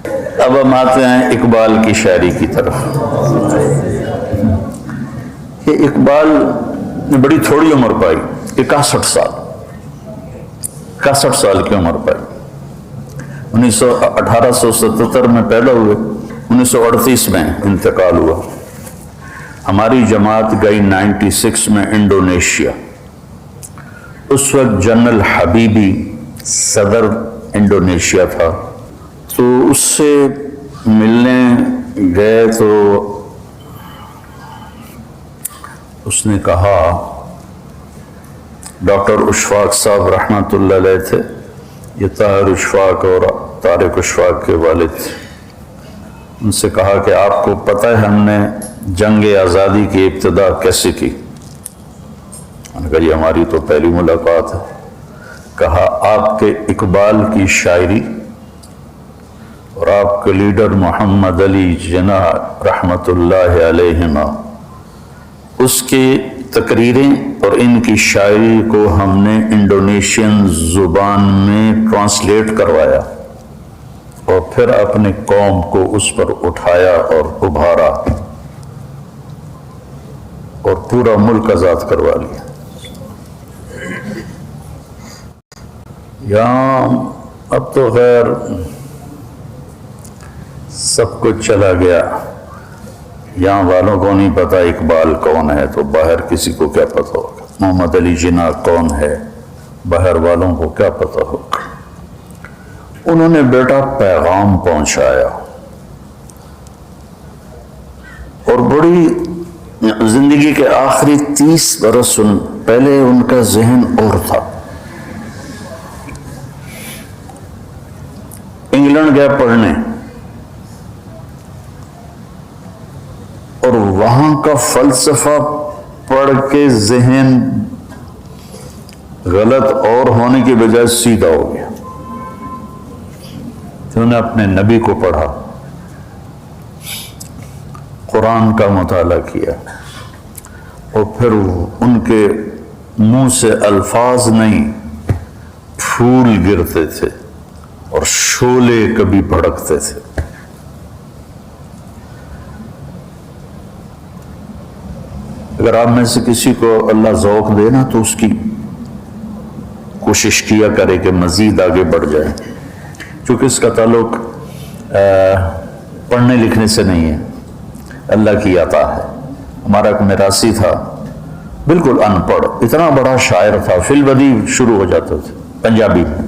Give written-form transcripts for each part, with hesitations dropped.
اب ہم آتے ہیں اقبال کی شاعری کی طرف. یہ اقبال نے بڑی تھوڑی عمر پائی، 61 سال، 61 سال کی عمر پائی. 1877 میں پیدا ہوئے، 1938 میں انتقال ہوا. ہماری جماعت گئی 96 میں انڈونیشیا. اس وقت جنرل حبیبی صدر انڈونیشیا تھا، تو اس سے ملنے گئے تو اس نے کہا، ڈاکٹر اشفاق صاحب رحمۃ اللہ علیہ تھے، یہ طاہر اشفاق اور طارق اشفاق کے والد تھے. ان سے کہا کہ آپ کو پتہ ہے ہم نے جنگ آزادی کی ابتدا کیسے کی؟ انہوں نے کہا یہ ہماری تو پہلی ملاقات ہے. کہا آپ کے اقبال کی شاعری اور آپ کے لیڈر محمد علی جناح رحمۃ اللہ علیہما، اس کی تقریریں اور ان کی شاعری کو ہم نے انڈونیشین زبان میں ٹرانسلیٹ کروایا اور پھر اپنے قوم کو اس پر اٹھایا اور ابھارا اور پورا ملک آزاد کروا لیا. یہاں اب تو خیر سب کچھ چلا گیا، یہاں والوں کو نہیں پتا اقبال کون ہے، تو باہر کسی کو کیا پتا ہوگا. محمد علی جناح کون ہے، باہر والوں کو کیا پتا ہوگا. انہوں نے بیٹا پیغام پہنچایا اور بڑی زندگی کے آخری 30 برس پہلے ان کا ذہن اور تھا. انگلینڈ گیا پڑھنے اور وہاں کا فلسفہ پڑھ کے ذہن غلط اور ہونے کی بجائے سیدھا ہو گیا. انہوں نے اپنے نبی کو پڑھا، قرآن کا مطالعہ کیا، اور پھر ان کے منہ سے الفاظ نہیں پھول گرتے تھے اور شعلے کبھی بھڑکتے تھے. اگر آپ میں سے کسی کو اللہ ذوق دے نا تو اس کی کوشش کیا کرے کہ مزید آگے بڑھ جائے، چونکہ اس کا تعلق پڑھنے لکھنے سے نہیں ہے، اللہ کی عطا ہے. ہمارا ایک میراثی تھا، بالکل ان پڑھ، اتنا بڑا شاعر تھا، فی البدیع شروع ہو جاتا تھا پنجابی میں.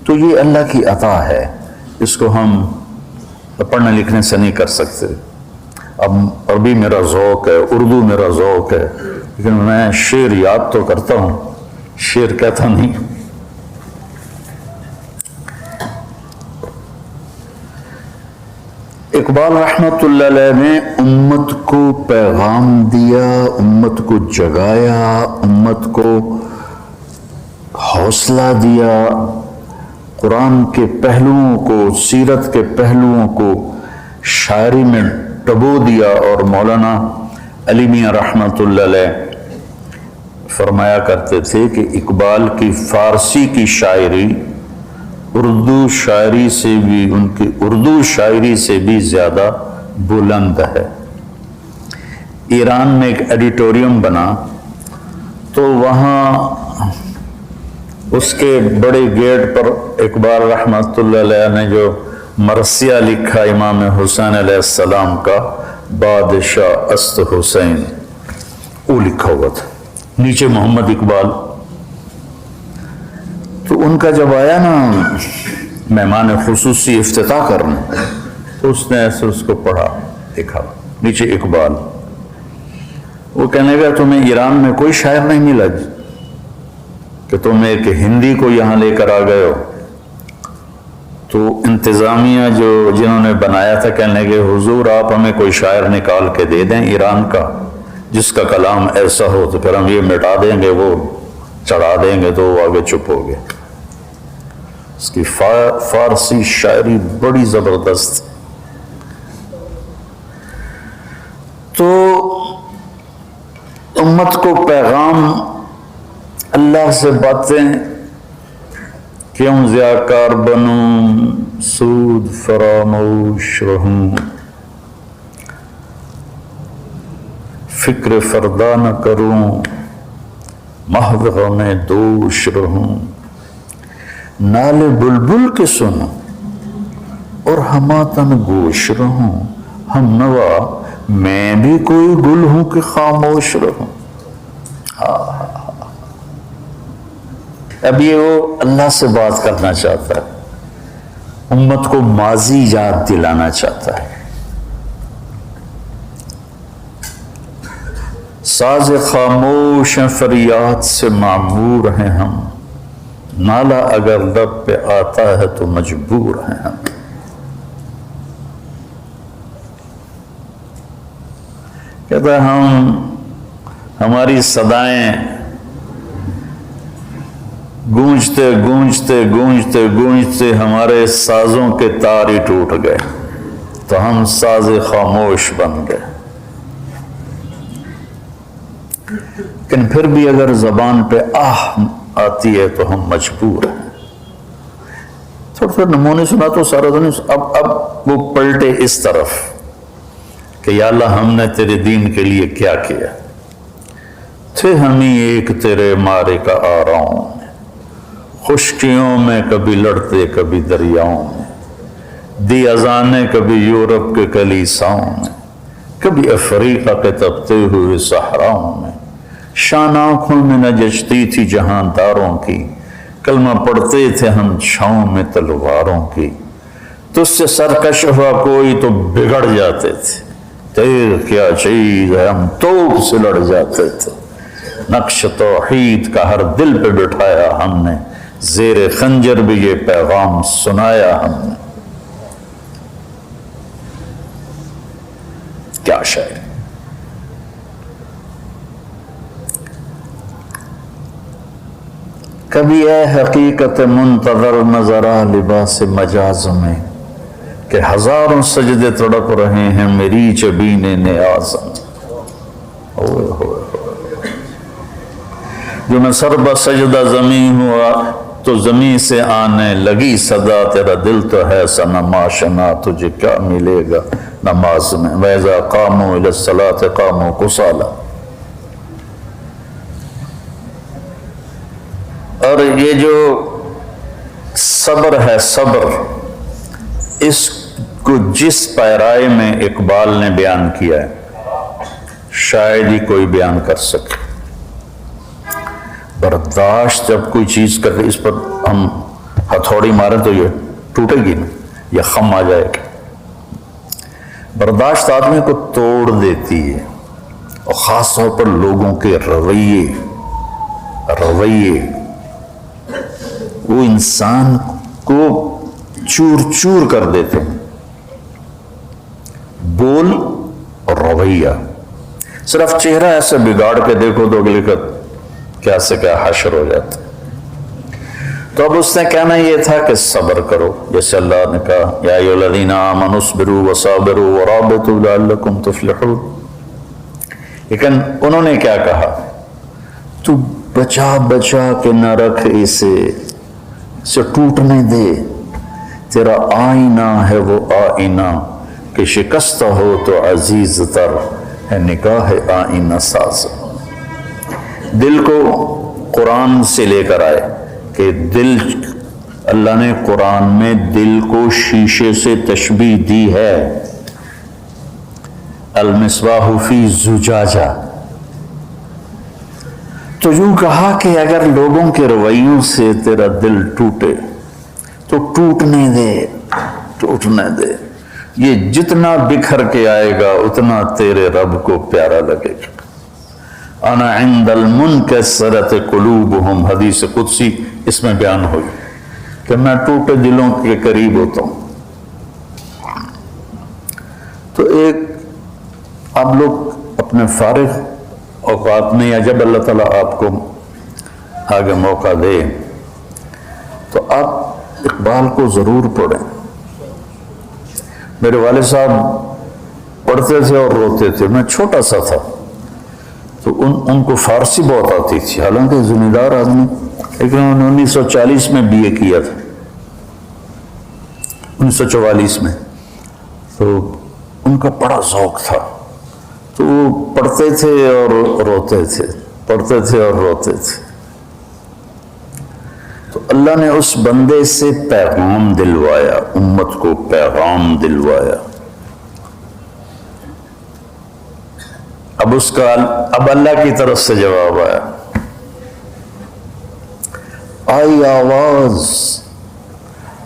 تو یہ اللہ کی عطا ہے، اس کو ہم پڑھنے لکھنے سے نہیں کر سکتے. اب عربی میرا ذوق ہے، اردو میرا ذوق ہے، لیکن میں شعر یاد تو کرتا ہوں، شعر کہتا نہیں. اقبال رحمت اللہ علیہ نے امت کو پیغام دیا، امت کو جگایا، امت کو حوصلہ دیا، قرآن کے پہلوؤں کو، سیرت کے پہلوؤں کو شاعری میں ڈبو دیا. اور مولانا علی میاں رحمت اللہ علیہ فرمایا کرتے تھے کہ اقبال کی فارسی کی شاعری اردو شاعری سے بھی، ان کی اردو شاعری سے بھی زیادہ بلند ہے. ایران میں ایک ایڈیٹوریم بنا تو وہاں اس کے بڑے گیٹ پر اقبال رحمت اللہ علیہ نے جو مرثیہ لکھا امام حسین علیہ السلام کا، بادشاہ است حسین، وہ لکھا ہوا تھا، نیچے محمد اقبال. تو ان کا جب آیا نا مہمان خصوصی افتتاح کرنے، تو اس نے ایسے اس کو پڑھا، دیکھا نیچے اقبال. وہ کہنے گا تمہیں ایران میں کوئی شاعر نہیں ملا کہ تم ایک ہندی کو یہاں لے کر آ گئے ہو. تو انتظامیہ جنہوں نے بنایا تھا کہنے لگے حضور آپ ہمیں کوئی شاعر نکال کے دے دیں ایران کا جس کا کلام ایسا ہو، تو پھر ہم یہ مٹا دیں گے، وہ چڑھا دیں گے. تو وہ آگے چپ ہو گئے. اس کی فارسی شاعری بڑی زبردست. تو امت کو پیغام، اللہ سے باتیں، کیوں ضیاء کار بنوں سود فراموش رہوں، فکر فردا نہ کروں، محو غم دوش رہوں، نالے بلبل کے سنوں اور ہماتن گوش رہوں، ہم نوا میں بھی کوئی گل ہوں کہ خاموش رہوں۔ اب یہ وہ اللہ سے بات کرنا چاہتا ہے، امت کو ماضی یاد دلانا چاہتا ہے۔ ساز خاموش فریاد سے معمور ہیں ہم، نالا اگر لب پہ آتا ہے تو مجبور ہیں ہم۔ کہتا ہے ہماری صدائیں گونجتے گونجتے گونجتے گونجتے ہمارے سازوں کے تار ہی ٹوٹ گئے تو ہم ساز خاموش بن گئے۔ لیکن پھر بھی اگر زبان پہ آہ آتی ہے تو ہم مجبور ہیں۔ تھوڑا نمونے سنا تو سارا دن اب وہ پلٹے اس طرف کہ یا اللہ ہم نے تیرے دین کے لیے کیا کیا، تھے ہم ہی ایک تیرے مارے کا آراؤں میں، خشکیوں میں کبھی لڑتے کبھی دریاؤں میں، دی اذانیں کبھی یورپ کے کلیساؤں میں، کبھی افریقہ کے تپتے ہوئے صحراؤں میں، شان آنکھوں میں نہ جچتی تھی جہاں داروں کی، کلمہ پڑھتے تھے ہم چھاؤں میں تلواروں کی، تجھ سے سرکش ہوا کوئی تو بگڑ جاتے تھے، تیر کیا چیز ہے ہم توپ سے لڑ جاتے تھے، نقش توحید کا ہر دل پہ بٹھایا ہم نے، زیر خنجر بھی یہ پیغام سنایا ہم نے۔ کیا شاعر! کبھی اے حقیقت منتظر نظر آ لباس مجاز میں، کہ ہزاروں سجدے تڑپ رہے ہیں میری جبین نیاز میں۔ جو میں سر بہ سجدہ زمین ہوا تو زمین سے آنے لگی صدا، تیرا دل تو ہے صنم آشنا، تجھے کیا ملے گا نماز میں۔ وَإِذَا قَامُوا إِلَى الصَّلَاةِ قَامُوا كُسَالَىٰ۔ اور یہ جو صبر ہے، صبر، اس کو جس پیرائے میں اقبال نے بیان کیا ہے شاید ہی کوئی بیان کر سکے۔ برداشت جب کوئی چیز کرتے اس پر ہم ہتھوڑی ماریں تو یہ ٹوٹے گی نا، یہ خم آ جائے گا۔ برداشت آدمی کو توڑ دیتی ہے، اور خاص طور پر لوگوں کے رویے وہ انسان کو چور چور کر دیتے ہیں۔ بول اور رویہ، صرف چہرہ ایسے بگاڑ کے دیکھو تو اگلے کا کیا سے کیا حشر ہو جاتا ہے۔ تو اب اس نے کہنا یہ تھا کہ صبر کرو، جیسے اللہ نے کہا یا ایھا الذین آمنوا اصبروا وصابروا ورابطوا لعلکم تفلحون۔ لیکن انہوں نے کیا کہا؟ تو بچا بچا کے نہ رکھ اسے ٹوٹنے دے، تیرا آئینہ ہے وہ آئینہ کہ شکستہ ہو تو عزیز تر ہے نگاہ آئینہ ساز۔ دل کو قرآن سے لے کر آئے کہ دل، اللہ نے قرآن میں دل کو شیشے سے تشبیہ دی ہے، المصباح فی زجاجہ۔ تو یوں کہا کہ اگر لوگوں کے رویوں سے تیرا دل ٹوٹے تو ٹوٹنے دے، یہ جتنا بکھر کے آئے گا اتنا تیرے رب کو پیارا لگے گا۔ انا عند المنکسرۃ قلوبہم، حدیث قدسی اس میں بیان ہوئی کہ میں ٹوٹے دلوں کے قریب ہوتا ہوں۔ تو ایک آپ لوگ اپنے فارغ اوقات میں، یا جب اللہ تعالیٰ آپ کو آگے موقع دے تو آپ اقبال کو ضرور پڑھیں۔ میرے والد صاحب پڑھتے تھے اور روتے تھے، میں چھوٹا سا تھا تو ان کو فارسی بہت آتی تھی، حالانکہ زمیندار آدمی، لیکن انہوں نے 1940 میں BA کیا تھا۔ 1944 میں. تو ان کا بڑا ذوق تھا، تو وہ پڑھتے تھے اور روتے تھے، پڑھتے تھے اور روتے تھے. تو اللہ نے اس بندے سے پیغام دلوایا، امت کو پیغام دلوایا. اب اللہ کی طرف سے جواب آیا. آئی آواز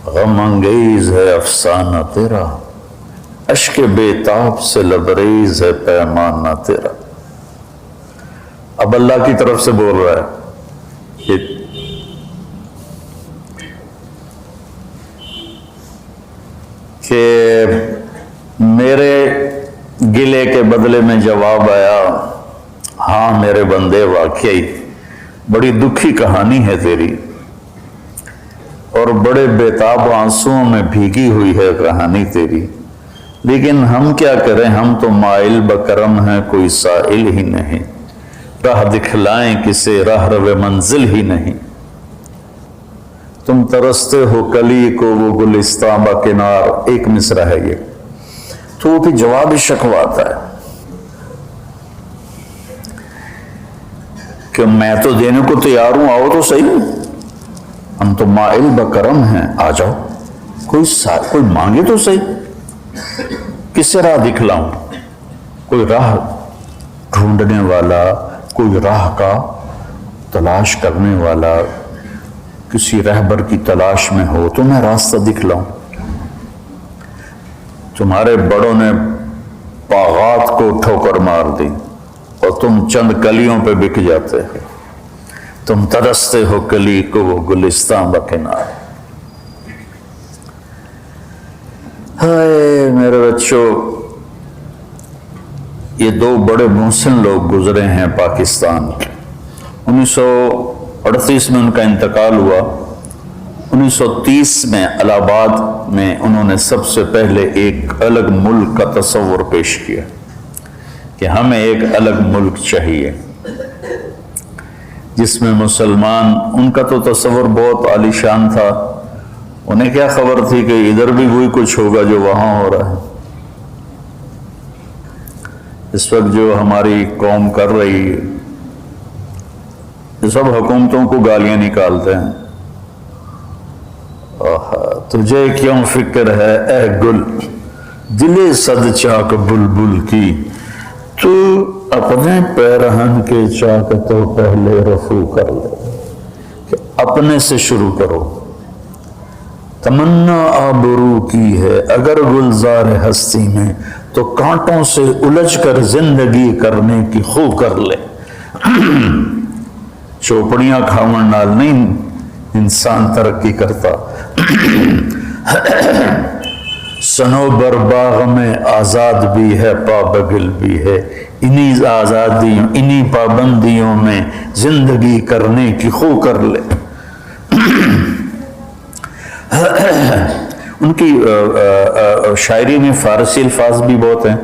غم انگیز ہے افسانہ تیرا، اشک بے تاب سے لبریز ہے پیمانہ تیرا. اب اللہ کی طرف سے بول رہا ہے کہ میرے گلے کے بدلے میں جواب آیا، ہاں میرے بندے واقعی بڑی دکھی کہانی ہے تیری، اور بڑے بےتاب آنسوؤں میں بھیگی ہوئی ہے کہانی تیری، لیکن ہم کیا کریں، ہم تو مائل بکرم ہیں، کوئی سائل ہی نہیں، راہ دکھلائیں کسے راہ رو منزل ہی نہیں. تم ترستے ہو کلی کو وہ گلستاں بکنار. ایک مصرع ہے یہ. تو وہ بھی جواب شکوہ آتا ہے کہ میں تو دینے کو تیار ہوں، آؤ تو صحیح، ہم تو مائل بکرم ہیں، آ جاؤ، کوئی مانگے تو صحیح، کس سے راہ دکھلاؤں، کوئی راہ ڈھونڈنے والا، کوئی راہ کا تلاش کرنے والا کسی رہبر کی تلاش میں ہو تو میں راستہ دکھلاؤں. تمہارے بڑوں نے باغات کو ٹھوکر مار دی اور تم چند کلیوں پہ بک جاتے ہو. تم ترستے ہو کلی کو وہ گلستاں بکنار. ہائے میرے بچوں، یہ دو بڑے محسن لوگ گزرے ہیں پاکستان کے. 1938 میں ان کا انتقال ہوا. 1930 میں الہ آباد میں انہوں نے سب سے پہلے ایک الگ ملک کا تصور پیش کیا کہ ہمیں ایک الگ ملک چاہیے جس میں مسلمان. ان کا تو تصور بہت عالیشان تھا، انہیں کیا خبر تھی کہ ادھر بھی وہی کچھ ہوگا جو وہاں ہو رہا ہے. اس وقت جو ہماری قوم کر رہی ہے، یہ سب حکومتوں کو گالیاں نکالتے ہیں. تجھے کیوں فکر ہے اے گل، دل صد چاک بلبل کی، تو اپنے پیرہن کے چاک تو پہلے رفو کر لے. کہ اپنے سے شروع کرو. تمنا آبرو کی ہے اگر گلزار ہستی میں، تو کانٹوں سے الجھ کر زندگی کرنے کی خو کر لے. چوپڑیاں کھاون نال نہیں انسان ترقی کرتا. سنوبر باغ میں آزاد بھی ہے پابگل بھی ہے، انہی آزادیوں انہی پابندیوں میں زندگی کرنے کی خو کر لے. ان کی شاعری میں فارسی الفاظ بھی بہت ہیں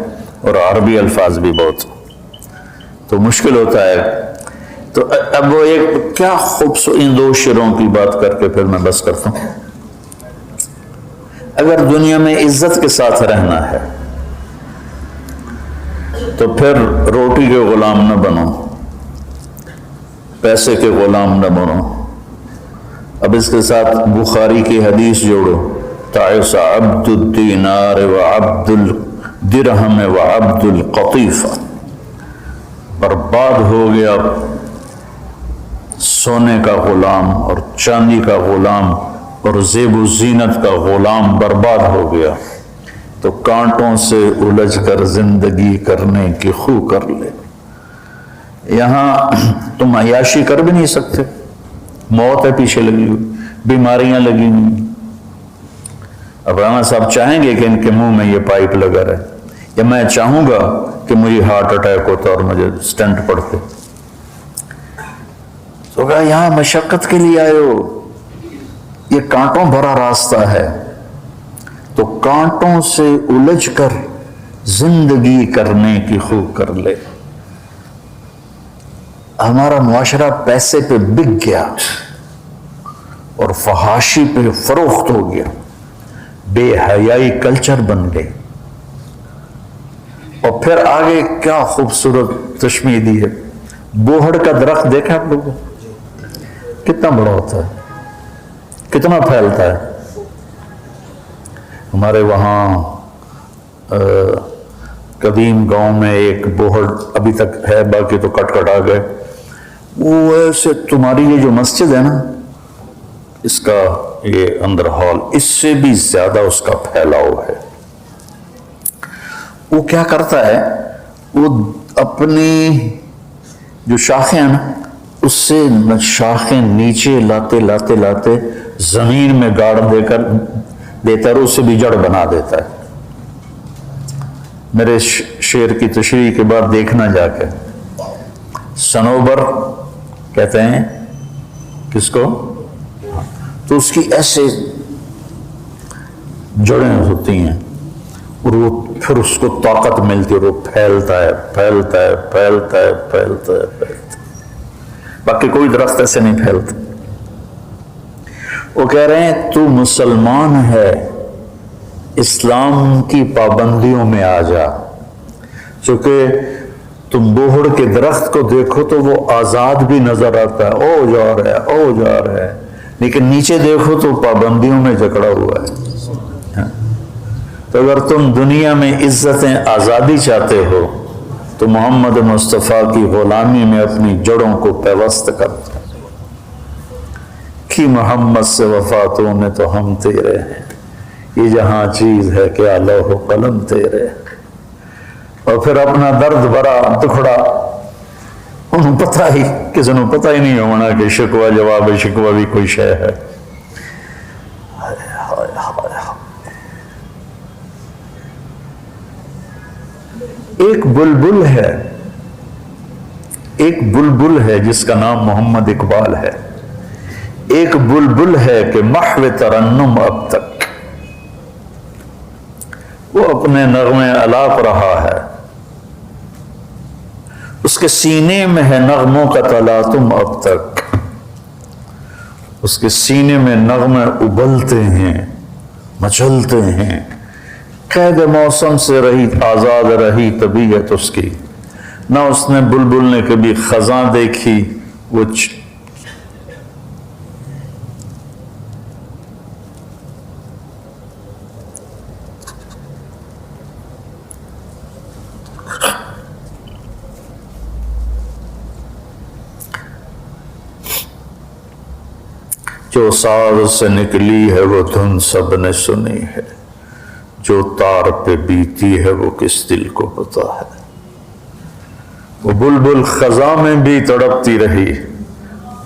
اور عربی الفاظ بھی بہت، تو مشکل ہوتا ہے. تو اب وہ ایک کیا خوبصورت ان دو شعروں کی بات کر کے پھر میں بس کرتا ہوں. اگر دنیا میں عزت کے ساتھ رہنا ہے تو پھر روٹی کے غلام نہ بنو، پیسے کے غلام نہ بنو. اب اس کے ساتھ بخاری کی حدیث جوڑو، تعس عبد الدینار وعبد الدرہم وعبد القطیفہ. برباد ہو گیا سونے کا غلام اور چاندی کا غلام اور زیب و زینت کا غلام برباد ہو گیا، تو کانٹوں سے الجھ کر زندگی کرنے کی خو کر لے. یہاں تم عیاشی کر بھی نہیں سکتے، موت ہے پیچھے لگی ہوئی، بیماریاں لگی ہوئی. اب رانا صاحب چاہیں گے کہ ان کے منہ میں یہ پائپ لگا رہے، یا میں چاہوں گا کہ مجھے ہارٹ اٹیک ہوتا اور مجھے سٹنٹ پڑتے؟ تو کہا یہاں مشقت کے لیے آئے ہو، یہ کانٹوں بھرا راستہ ہے، تو کانٹوں سے الجھ کر زندگی کرنے کی خو کر لے. ہمارا معاشرہ پیسے پہ بک گیا اور فحاشی پہ فروخت ہو گیا، بے حیائی کلچر بن گئی. اور پھر آگے کیا خوبصورت تشمیہ دی ہے. بوہڑ کا درخت دیکھا آپ لوگوں؟ کتنا بڑا ہوتا ہے, کتنا پھیلتا ہے. ہمارے وہاں قدیم گاؤں میں ایک بوہڑ ابھی تک ہے, باقی تو کٹ کٹ آ گئے. وہ ایسے تمہاری یہ جو مسجد ہے نا, اس کا یہ اندر ہال, اس سے بھی زیادہ اس کا پھیلاؤ ہے. وہ کیا کرتا ہے, وہ اپنی جو شاخیں ہیں نا, اس سے شاخیں نیچے لاتے لاتے لاتے زمین میں گاڑ دے کر دیتا ہے, اور اس سے بھی جڑ بنا دیتا ہے. میرے شعر کی تشریح کے بعد دیکھنا جا کے. صنوبر کہتے ہیں کس کو, تو اس کی ایسے جڑیں ہوتی ہیں, اور وہ پھر اس کو طاقت ملتی ہے, اور وہ پھیلتا ہے پھیلتا ہے پھیلتا ہے پھیلتا ہے پھیلتا ہے. باقی کوئی درخت ایسے نہیں پھیلتا. وہ کہہ رہے ہیں تو مسلمان ہے, اسلام کی پابندیوں میں آ جا. چونکہ تم بوہڑ کے درخت کو دیکھو تو وہ آزاد بھی نظر آتا ہے, او جا رہا ہے او جا رہا ہے, لیکن نیچے دیکھو تو پابندیوں میں جکڑا ہوا ہے. تو اگر تم دنیا میں عزتیں آزادی چاہتے ہو تو محمد مصطفیٰ کی غلامی میں اپنی جڑوں کو پیوست کر دو. کہ محمد سے وفاتوں میں تو ہم تیرے ہیں, یہ جہاں چیز ہے کیا لوح و قلم تیرے. اور پھر اپنا درد بھرا دکھڑا, انہوں پتہ ہی کسی نے پتہ ہی نہیں ہونا کہ شکوہ جواب شکوہ بھی کوئی شے ہے. ایک بلبل ہے, ایک بلبل ہے جس کا نام محمد اقبال ہے. ایک بلبل ہے کہ محو ترنم اب تک وہ اپنے نغمے الاپ رہا ہے. اس کے سینے میں ہے نغموں کا تلاطم اب تک, اس کے سینے میں نغمے ابلتے ہیں مچلتے ہیں. قید موسم سے رہی آزاد رہی طبیعت اس کی, نہ اس نے بلبل نے کبھی خزاں دیکھی. وہ جو ساز سے نکلی ہے وہ دھن سب نے سنی ہے, جو تار پہ بیتی ہے وہ کس دل کو پتا ہے. وہ بلبل خزاں میں بھی تڑپتی رہی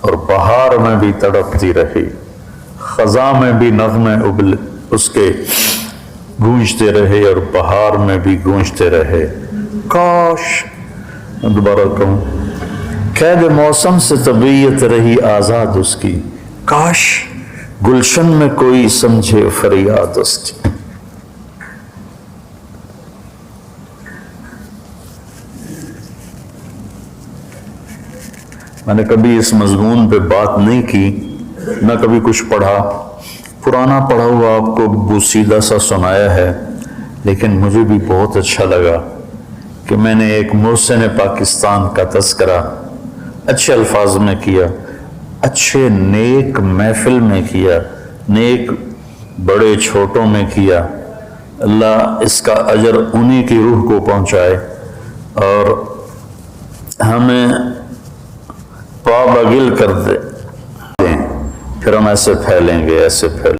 اور بہار میں بھی تڑپتی رہی. خزاں میں بھی نغمے اس کے گونجتے رہے اور بہار میں بھی گونجتے رہے. کاش, دوبارہ کہوں, قید موسم سے طبیعت رہی آزاد اس کی, کاش گلشن میں کوئی سمجھے فریاد اس کی. میں نے کبھی اس مضمون پہ بات نہیں کی, نہ کبھی کچھ پڑھا. پرانا پڑھا ہوا آپ کو بوسیدہ سا سنایا ہے, لیکن مجھے بھی بہت اچھا لگا کہ میں نے ایک محسن پاکستان کا تذکرہ اچھے الفاظ میں کیا, اچھے نیک محفل میں کیا, نیک بڑے چھوٹوں میں کیا. اللہ اس کا اجر انہی کی روح کو پہنچائے اور ہمیں پا بگل کر دیں, پھر ہم ایسے پھیلیں گے, ایسے پھیلیں.